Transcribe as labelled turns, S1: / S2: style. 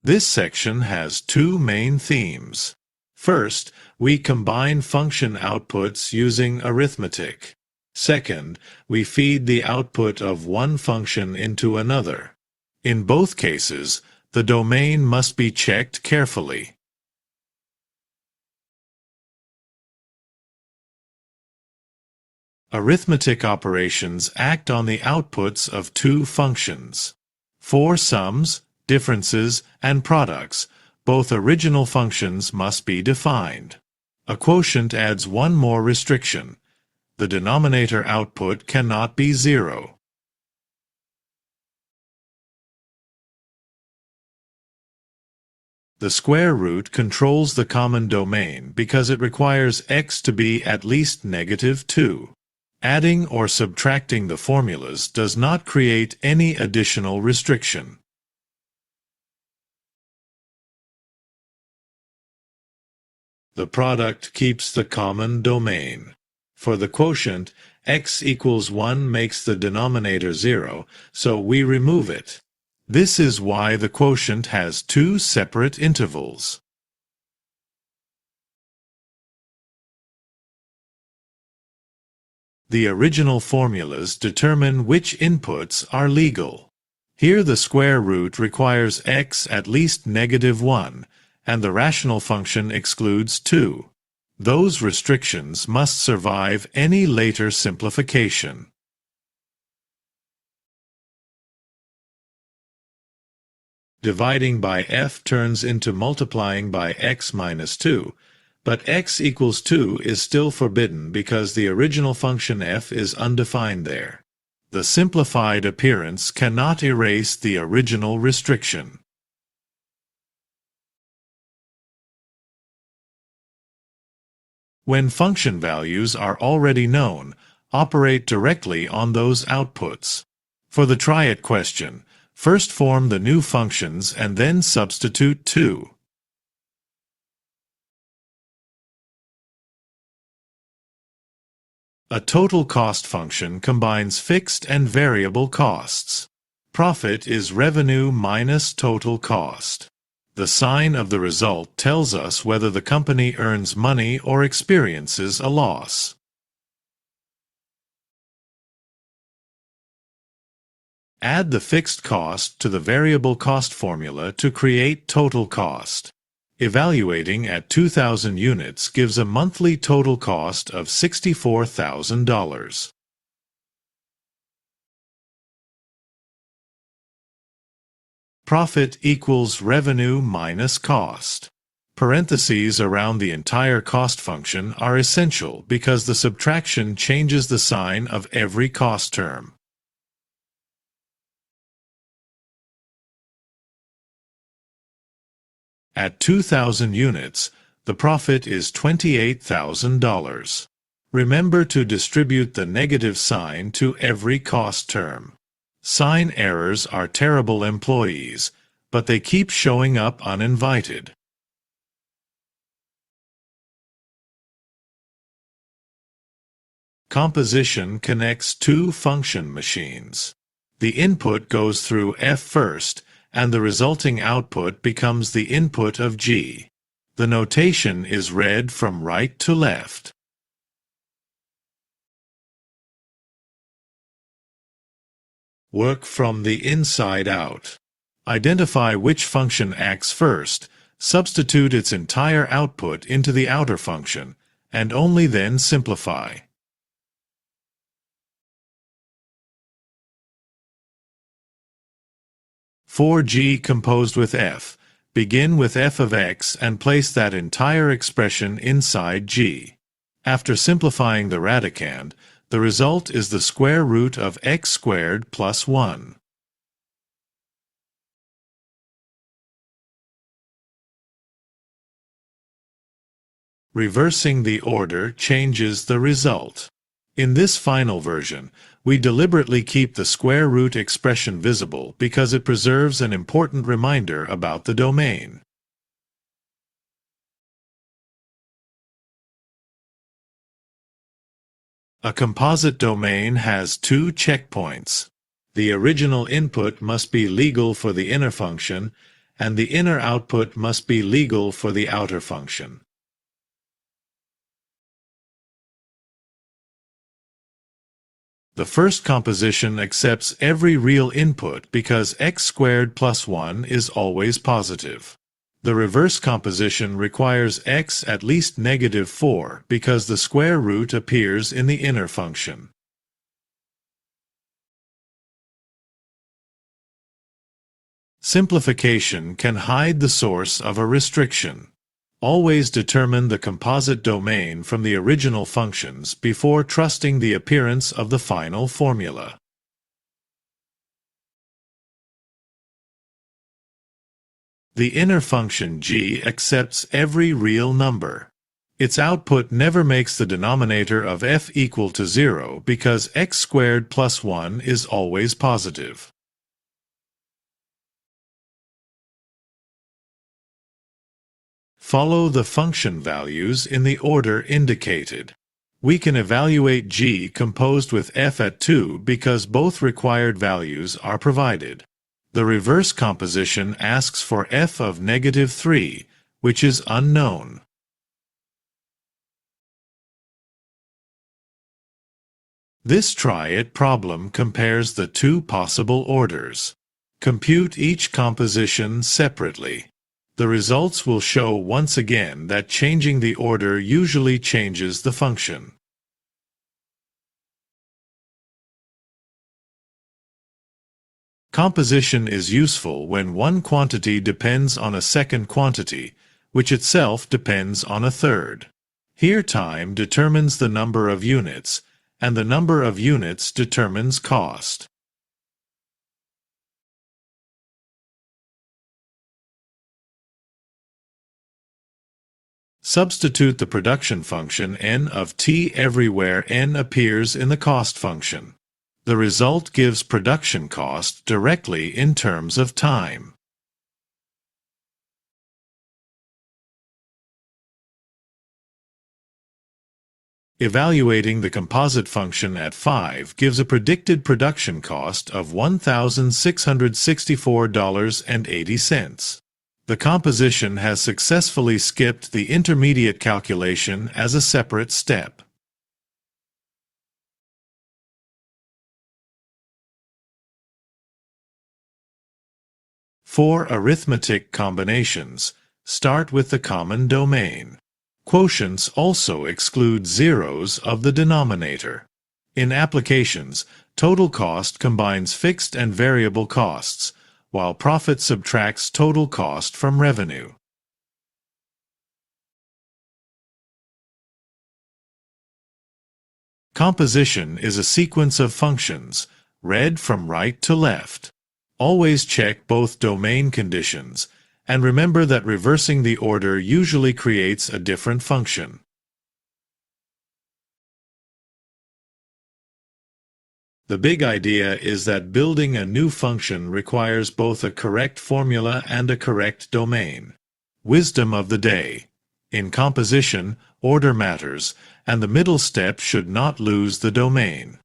S1: This section has two main themes. First, we combine function outputs using arithmetic. Second, we feed the output of one function into another. In both cases, the domain must be checked carefully. Arithmetic operations act on the outputs of two functions. For sums, differences, and products, both original functions must be defined. A quotient adds one more restriction. The denominator output cannot be 0. The square root controls the common domain because it requires x to be at least -2. Adding or subtracting the formulas does not create any additional restriction. The product keeps the common domain. For the quotient, x equals 1 makes the denominator 0, so we remove it. This is why the quotient has two separate intervals. The original formulas determine which inputs are legal. Here the square root requires x at least -1, and the rational function excludes 2. Those restrictions must survive any later simplification. Dividing by f turns into multiplying by x minus 2, but x equals 2 is still forbidden because the original function f is undefined there. The simplified appearance cannot erase the original restriction. When function values are already known, operate directly on those outputs. For the try it question, first form the new functions and then substitute 2. A total cost function combines fixed and variable costs. Profit is revenue minus total cost. The sign of the result tells us whether the company earns money or experiences a loss. Add the fixed cost to the variable cost formula to create total cost. Evaluating at 2,000 units gives a monthly total cost of $64,000. Profit equals revenue minus cost. Parentheses around the entire cost function are essential because the subtraction changes the sign of every cost term. At 2,000 units, the profit is $28,000. Remember to distribute the negative sign to every cost term. Sign errors are terrible employees, but they keep showing up uninvited. Composition connects two function machines. The input goes through F first, and the resulting output becomes the input of G. The notation is read from right to left. Work from the inside out. Identify which function acts first, substitute its entire output into the outer function, and only then simplify. For G composed with f, begin with f of x and place that entire expression inside G. After simplifying the radicand, the result is the square root of x squared plus 1. Reversing the order changes the result. In this final version, we deliberately keep the square root expression visible because it preserves an important reminder about the domain. A composite domain has two checkpoints. The original input must be legal for the inner function, and the inner output must be legal for the outer function. The first composition accepts every real input because x squared plus 1 is always positive. The reverse composition requires x at least negative 4 because the square root appears in the inner function. Simplification can hide the source of a restriction. Always determine the composite domain from the original functions before trusting the appearance of the final formula. The inner function g accepts every real number. Its output never makes the denominator of f equal to 0 because x squared plus 1 is always positive. Follow the function values in the order indicated. We can evaluate g composed with f at 2 because both required values are provided. The reverse composition asks for f of negative 3, which is unknown. This try-it problem compares the two possible orders. Compute each composition separately. The results will show once again that changing the order usually changes the function. Composition is useful when one quantity depends on a second quantity, which itself depends on a third. Here time determines the number of units, and the number of units determines cost. Substitute the production function n of t everywhere n appears in the cost function. The result gives production cost directly in terms of time. Evaluating the composite function at 5 gives a predicted production cost of $1,664.80. The composition has successfully skipped the intermediate calculation as a separate step. For arithmetic combinations, start with the common domain. Quotients also exclude zeros of the denominator. In applications, total cost combines fixed and variable costs, while profit subtracts total cost from revenue. Composition is a sequence of functions, read from right to left. Always check both domain conditions, and remember that reversing the order usually creates a different function. The big idea is that building a new function requires both a correct formula and a correct domain. Wisdom of the day. In composition, order matters, and the middle step should not lose the domain.